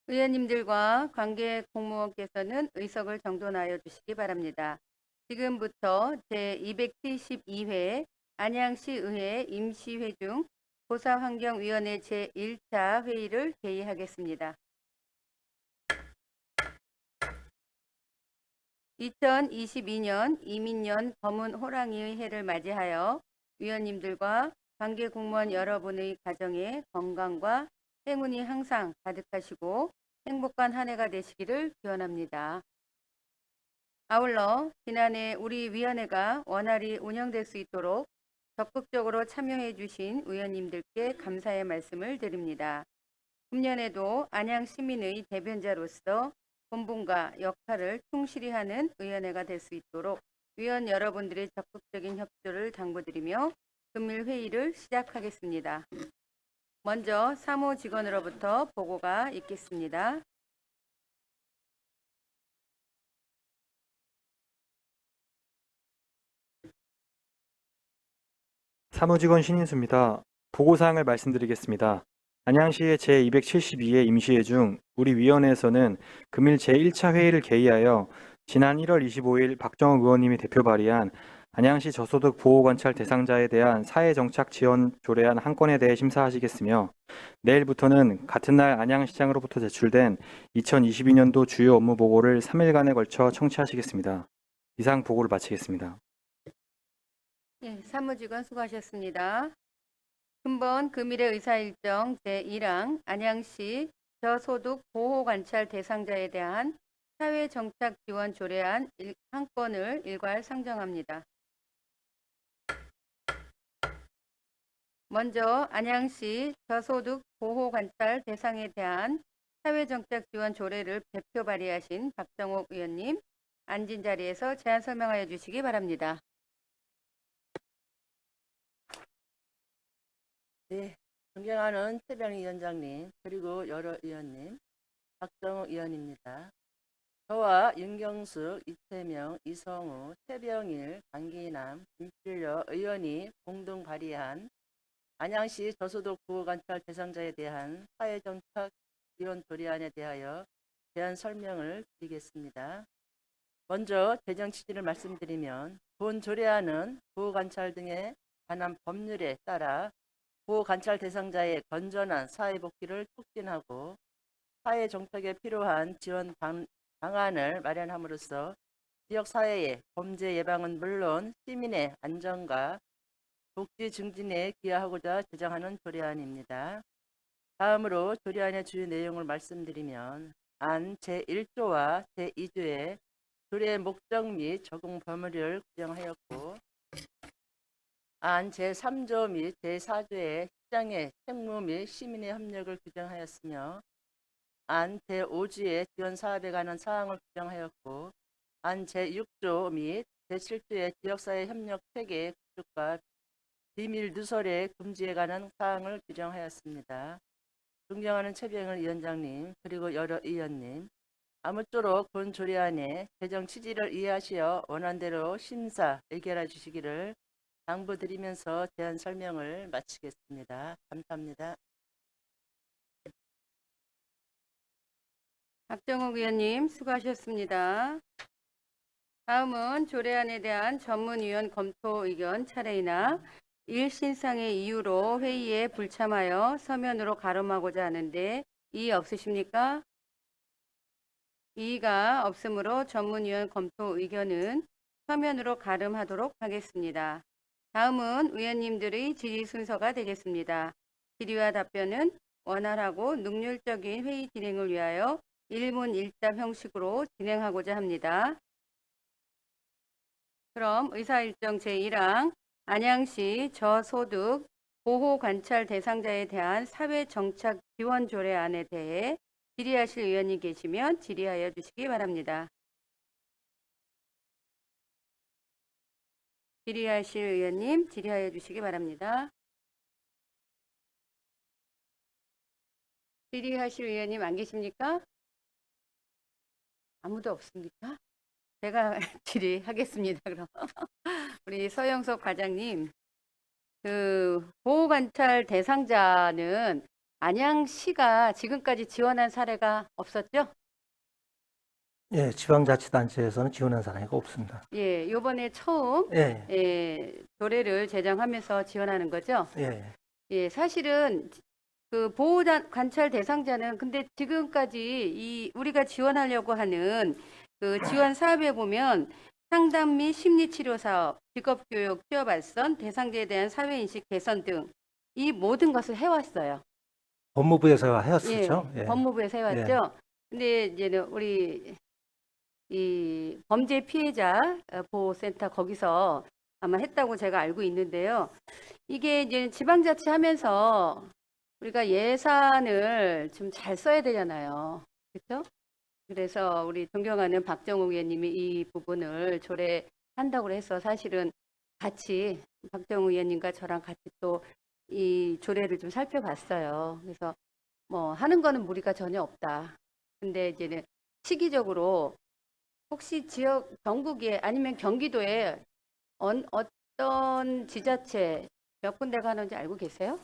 의원님들과 관계 공무원께서는 의석을 정돈하여 주시기 바랍니다. 지금부터 제272회 안양시의회 임시회 중 고사환경위원회 제1차 회의를 개의하겠습니다. 2022년 이민년 검은 호랑이의 해를 맞이하여 위원님들과 관계 공무원 여러분의 가정에 건강과 행운이 항상 가득하시고 행복한 한 해가 되시기를 기원합니다. 아울러 지난해 우리 위원회가 원활히 운영될 수 있도록 적극적으로 참여해 주신 위원님들께 감사의 말씀을 드립니다. 금년에도 안양 시민의 대변자로서 본분과 역할을 충실히 하는 위원회가 될 수 있도록 위원 여러분들의 적극적인 협조를 당부드리며 금일 회의를 시작하겠습니다. 먼저 사무 직원으로부터 보고가 있겠습니다. 사무직원 신인수입니다. 보고사항을 말씀드리겠습니다. 안양시의 제272회 임시회 중 우리 위원회에서는 금일 제1차 회의를 개의하여 지난 1월 25일 박정욱 의원님이 대표 발의한 안양시 저소득 보호관찰 대상자에 대한 사회정착 지원 조례안 한 건에 대해 심사하시겠으며 내일부터는 같은 날 안양시장으로부터 제출된 2022년도 주요 업무 보고를 3일간에 걸쳐 청취하시겠습니다. 이상 보고를 마치겠습니다. 사무직원 수고하셨습니다. 금번 금일의 의사일정 제1항 안양시 저소득 보호관찰 대상자에 대한 사회정착 지원 조례안 한 건을 일괄 상정합니다. 먼저 안양시 저소득 보호관찰 대상에 대한 사회정착 지원 조례를 대표 발의하신 박정욱 의원님, 앉은 자리에서 제안 설명하여 주시기 바랍니다. 네, 존경하는 최병희 위원장님, 그리고 여러 의원님, 박정욱 의원입니다. 저와 윤경숙, 이태명, 이성우, 최병일, 강기남, 김필려 의원이 공동 발의한 안양시 저소득 보호관찰 대상자에 대한 사회정착 지원 조례안에 대하여 제안 설명을 드리겠습니다. 먼저 재정 취지를 말씀드리면 본 조례안은 보호관찰 등에 관한 법률에 따라 보호관찰 대상자의 건전한 사회복귀를 촉진하고 사회정착에 필요한 지원 방안을 마련함으로써 지역사회의 범죄 예방은 물론 시민의 안전과 복지 증진에 기여하고자 제정하는 조례안입니다. 다음으로 조례안의 주요 내용을 말씀드리면 안 제1조와 제2조에 조례의 목적 및 적용 범위를 규정하였고 안 제3조 및 제4조의 시장의 책무 및 시민의 협력을 규정하였으며 안 제5조의 지원 사업에 관한 사항을 규정하였고 안 제6조 및 제7조의 지역사회 협력 체계 구축과 비밀 누설의 금지에 관한 사항을 규정하였습니다. 존경하는 최병일 위원장님 그리고 여러 의원님, 아무쪼록 본 조례안의 재정 취지를 이해하시어 원안대로 심사 의결해 주시기를 당부드리면서 제안 설명을 마치겠습니다. 감사합니다. 박정욱 의원님 수고하셨습니다. 다음은 조례안에 대한 전문위원 검토 의견 차례이나 일신상의 이유로 회의에 불참하여 서면으로 가름하고자 하는데 이의 없으십니까? 이의가 없으므로 전문위원 검토 의견은 서면으로 가름하도록 하겠습니다. 다음은 의원님들의 질의 순서가 되겠습니다. 질의와 답변은 원활하고 능률적인 회의 진행을 위하여 일문 일답 형식으로 진행하고자 합니다. 그럼 의사일정 제1항 안양시 저소득 보호관찰 대상자에 대한 사회정착 지원 조례안에 대해 질의하실 의원이 계시면 질의하여 주시기 바랍니다. 질의하실 의원님 질의하여 주시기 바랍니다. 질의하실 의원님 안 계십니까? 아무도 없습니까? 제가 질의하겠습니다. 그럼 우리 서영석 과장님, 그 보호관찰 대상자는 안양시가 지금까지 지원한 사례가 없었죠? 예, 지방자치단체에서는 지원한 사례가 없습니다. 예, 요번에 처음 예, 조례를 제정하면서 지원하는 거죠? 예, 예, 사실은 그 보호 관찰 대상자는 근데 지금까지 우리가 지원하려고 하는 그 지원 사업에 보면 상담 및 심리치료 사업, 직업교육, 취업 발전, 대상자에 대한 사회인식 개선 등 이 모든 것을 해왔어요. 법무부에서 해왔었죠. 예, 예, 법무부에서 해왔죠. 근데 이제는 우리 이 범죄 피해자 보호센터 거기서 아마 했다고 제가 알고 있는데요. 이게 이제 지방자치 하면서 우리가 예산을 좀 잘 써야 되잖아요. 그렇죠? 그래서 우리 존경하는 박정우 의원님이 이 부분을 조례한다고 해서 사실은 같이 박정우 의원님과 저랑 같이 또 이 조례를 좀 살펴봤어요. 그래서 뭐 하는 거는 무리가 전혀 없다. 근데 이제는 시기적으로 혹시 지역 전국에 아니면 경기도에 어떤 지자체 몇 군데가 하는지 알고 계세요?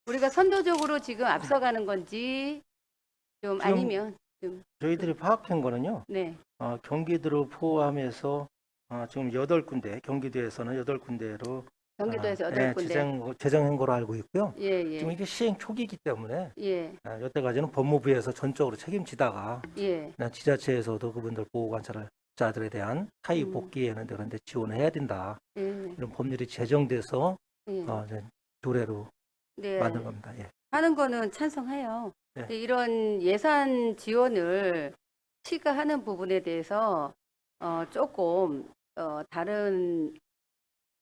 우리가 선도적으로 지금 앞서가는 건지 좀 지금 아니면 좀 저희들이 파악한 거는요. 네. 경기도를 포함해서 지금 8군데, 경기도에서는 8군데로 경기도에서 예, 8군데. 제정한 거로 알고 있고요. 예, 지금 예. 이게 시행 초기이기 때문에 예. 여태까지는 법무부에서 전적으로 책임지다가 예. 지자체에서도 그분들 보호관찰자들에 대한 사회 음. 복귀에는 그런데 지원을 해야 된다. 예. 이런 법률이 제정돼서 예. 이제 조례로 네. 만든 겁니다. 예. 하는 거는 찬성해요. 네. 근데 이런 예산 지원을 시가 하는 부분에 대해서 조금 다른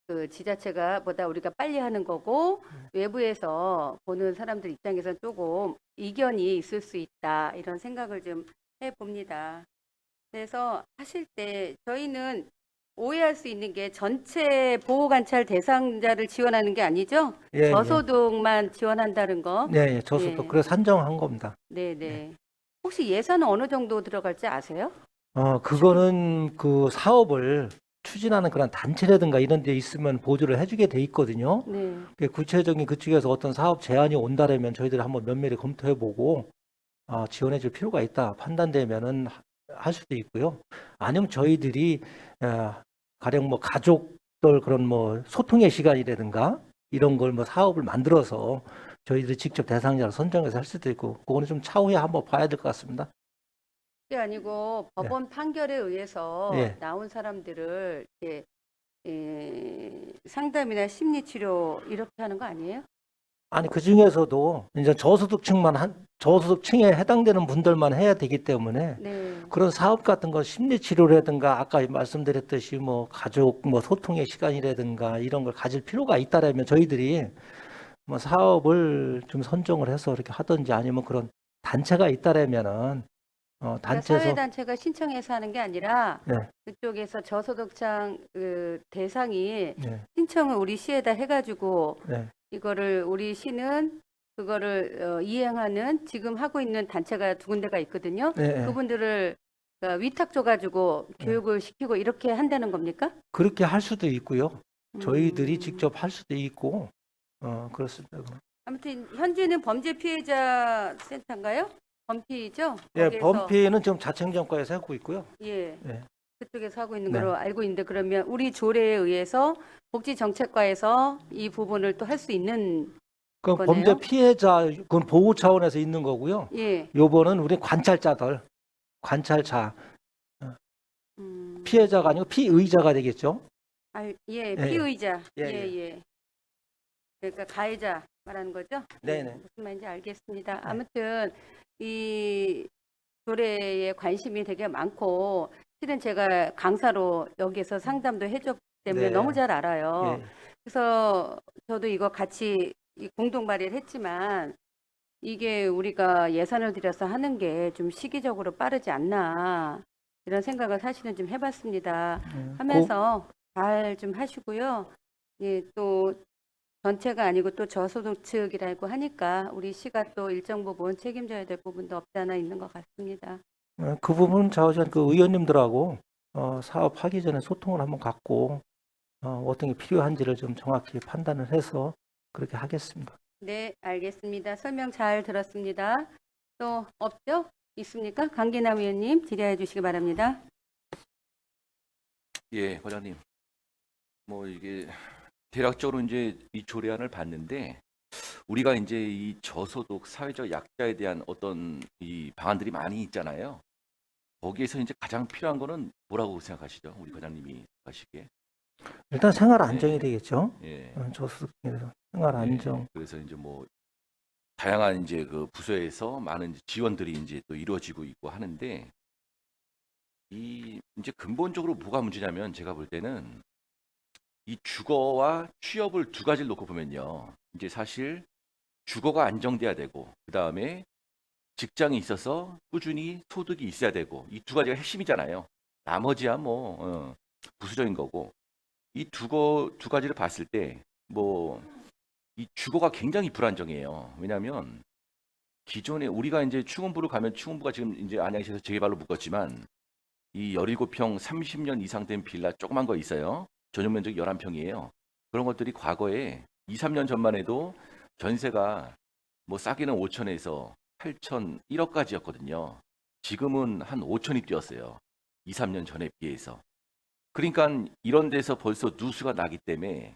그 지자체가 보다 우리가 빨리 하는 거고 외부에서 보는 사람들 입장에서 조금 이견이 있을 수 있다 이런 생각을 좀 해봅니다. 그래서 하실 때 저희는 오해할 수 있는 게 전체 보호관찰 대상자를 지원하는 게 아니죠? 예, 저소득만 지원한다는 거. 예, 저소득 예. 그래서 산정한 겁니다. 네네. 혹시 예산은 어느 정도 들어갈지 아세요? 그거는 그 사업을 추진하는 그런 단체라든가 이런 데 있으면 보조를 해주게 돼 있거든요. 네. 구체적인 그쪽에서 어떤 사업 제안이 온다라면 저희들이 한번 면밀히 검토해보고 지원해줄 필요가 있다 판단되면은 할 수도 있고요. 아니면 저희들이 가령 뭐 가족들 그런 뭐 소통의 시간이라든가 이런 걸 뭐 사업을 만들어서 저희들이 직접 대상자를 선정해서 할 수도 있고 그거는 좀 차후에 한번 봐야 될 것 같습니다. 그게 아니고 법원 판결에 의해서 예. 나온 사람들을 이렇게 상담이나 심리치료 이렇게 하는 거 아니에요? 아니 그 중에서도 이제 저소득층에 해당되는 분들만 해야 되기 때문에 네. 그런 사업 같은 거 심리치료라든가 아까 말씀드렸듯이 뭐 가족 뭐 소통의 시간이라든가 이런 걸 가질 필요가 있다라면 저희들이 뭐 사업을 좀 선정을 해서 이렇게 하든지 아니면 그런 단체가 있다라면은 그러니까 단체에서 사회단체가 신청해서 하는 게 아니라 네. 그쪽에서 저소득층 그 대상이 네, 신청을 우리 시에다 해가지고 네, 이거를 우리 시는 그거를 이행하는 지금 하고 있는 단체가 두 군데가 있거든요. 네, 네. 그분들을 위탁 줘가지고 교육을 시키고 이렇게 한다는 겁니까? 그렇게 할 수도 있고요. 저희들이 음. 직접 할 수도 있고 그렇습니다. 아무튼 현재는 범죄 피해자 센터인가요? 범피죠? 예, 거기에서- 범피는 지금 자치행정과에서 하고 있고요. 예, 예. 그쪽에서 하고 있는 네. 걸로 알고 있는데 그러면 우리 조례에 의해서 복지정책과에서 이 부분을 또 할 수 있는 그 거네요? 범죄 피해자 그건 보호 차원에서 있는 거고요. 예, 요거는 우리 관찰자 피해자가 아니고 피의자가 되겠죠. 예, 피의자, 예, 예. 그러니까 가해자 말하는 거죠? 네네. 무슨 말인지 알겠습니다. 아무튼 이 조례에 관심이 되게 많고 실은 제가 강사로 여기에서 상담도 해줬기 때문에 네. 너무 잘 알아요. 예. 그래서 저도 이거 같이 공동 발의를 했지만 이게 우리가 예산을 들여서 하는 게 좀 시기적으로 빠르지 않나 이런 생각을 사실은 좀 해봤습니다. 하면서 잘 좀 하시고요. 예, 또 전체가 아니고 또 저소득층이라고 하니까 우리 시가 또 일정 부분 책임져야 될 부분도 없지 않아 있는 것 같습니다. 그 부분 좌우전 그 의원님들하고 사업하기 전에 소통을 한번 갖고 어떤 게 필요한지를 좀 정확히 판단을 해서 그렇게 하겠습니다. 네, 알겠습니다. 설명 잘 들었습니다. 또 없죠? 있습니까? 강기남 의원님 질의해 주시기 바랍니다. 예, 과장님. 뭐 이게 대략적으로 이제 이 조례안을 봤는데 우리가 이제 이 저소득 사회적 약자에 대한 어떤 이 방안들이 많이 있잖아요. 거기에서 이제 가장 필요한 거는 뭐라고 생각하시죠? 우리 과장님이 하시기에. 일단 생활 네. 안정이 되겠죠. 예. 저소득층에서 생활 안정. 예. 그래서 이제 뭐 다양한 이제 그 부서에서 많은 이제 지원들이 이제 또 이루어지고 있고 하는데 이 이제 근본적으로 뭐가 문제냐면 제가 볼 때는 이 주거와 취업을 두 가지를 놓고 보면요. 이제 사실 주거가 안정돼야 되고 그다음에 직장이 있어서 꾸준히 소득이 있어야 되고 이 두 가지가 핵심이잖아요. 나머지야 뭐 부수적인 거고 이 두 가지를 봤을 때 뭐 이 주거가 굉장히 불안정해요. 왜냐하면 기존에 우리가 이제 충원부를 가면 충원부가 지금 이제 안양시에서 재개발로 묶었지만 이 17평 30년 이상 된 빌라 조그만 거 있어요. 전용 면적이 11평이에요. 그런 것들이 과거에 2, 3년 전만 해도 전세가 뭐 싸게는 5천에서 8천, 1억까지였거든요. 지금은 한 5천이 뛰었어요. 2, 3년 전에 비해서. 그러니까 이런 데서 벌써 누수가 나기 때문에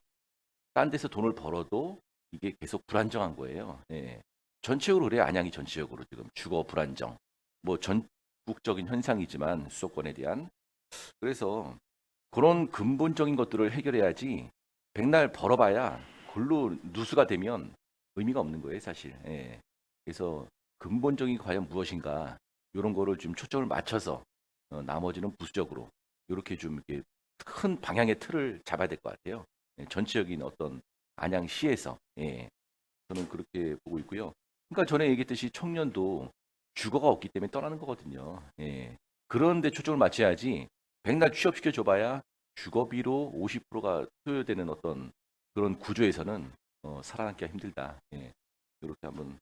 딴 데서 돈을 벌어도 이게 계속 불안정한 거예요. 예. 전체적으로 그래요. 안양이 전체적으로 지금 주거 불안정. 뭐 전국적인 현상이지만 수도권에 대한. 그래서 그런 근본적인 것들을 해결해야지 백날 벌어봐야 글로 누수가 되면 의미가 없는 거예요, 사실. 예. 그래서 근본적인 과연 무엇인가 이런 거를 좀 초점을 맞춰서 나머지는 부수적으로 이렇게 좀 이렇게 큰 방향의 틀을 잡아야 될 것 같아요. 예, 전체적인 어떤 안양시에서 예, 저는 그렇게 보고 있고요. 그러니까 전에 얘기했듯이 청년도 주거가 없기 때문에 떠나는 거거든요. 예. 그런데 초점을 맞춰야지 백날 취업시켜 줘봐야 주거비로 50%가 소요되는 어떤 그런 구조에서는 살아남기가 힘들다. 예. 이렇게 한번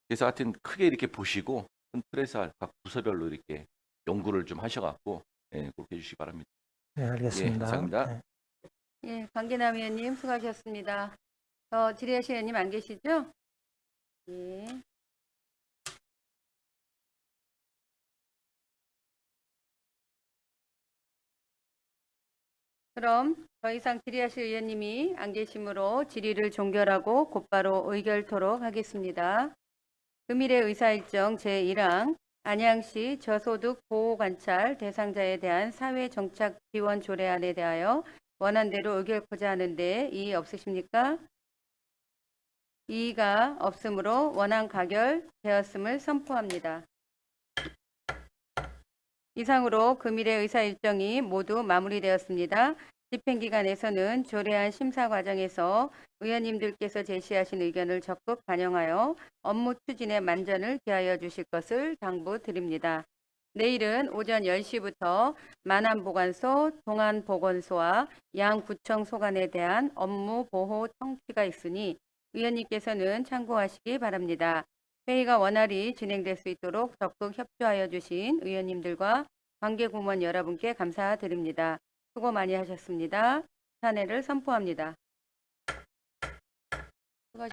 그래서 하여튼 크게 이렇게 보시고 큰 틀에서 각 부서별로 이렇게 연구를 좀 하셔갖고 예, 그렇게 해주시기 바랍니다. 네, 알겠습니다. 이상입니다. 네. 예, 강기남 의원님 수고하셨습니다. 질의하실 의원님 안 계시죠? 예. 그럼 더 이상 질의하실 의원님이 안 계시므로 질의를 종결하고 곧바로 의결토록 하겠습니다. 금일의 의사일정 제1항 안양시 저소득 보호관찰 대상자에 대한 사회정착 지원 조례안에 대하여 원안대로 의결코자 하는데 이의 없으십니까? 이의가 없으므로 원안 가결되었음을 선포합니다. 이상으로 금일의 의사일정이 모두 마무리되었습니다. 집행기관에서는 조례안 심사 과정에서 의원님들께서 제시하신 의견을 적극 반영하여 업무 추진에 만전을 기하여 주실 것을 당부드립니다. 내일은 오전 10시부터 만안보건소, 동안보건소와 양구청 소관에 대한 업무 보호 청취가 있으니 의원님께서는 참고하시기 바랍니다. 회의가 원활히 진행될 수 있도록 적극 협조하여 주신 의원님들과 관계공무원 여러분께 감사드립니다. 수고 많이 하셨습니다. 사내를 선포합니다.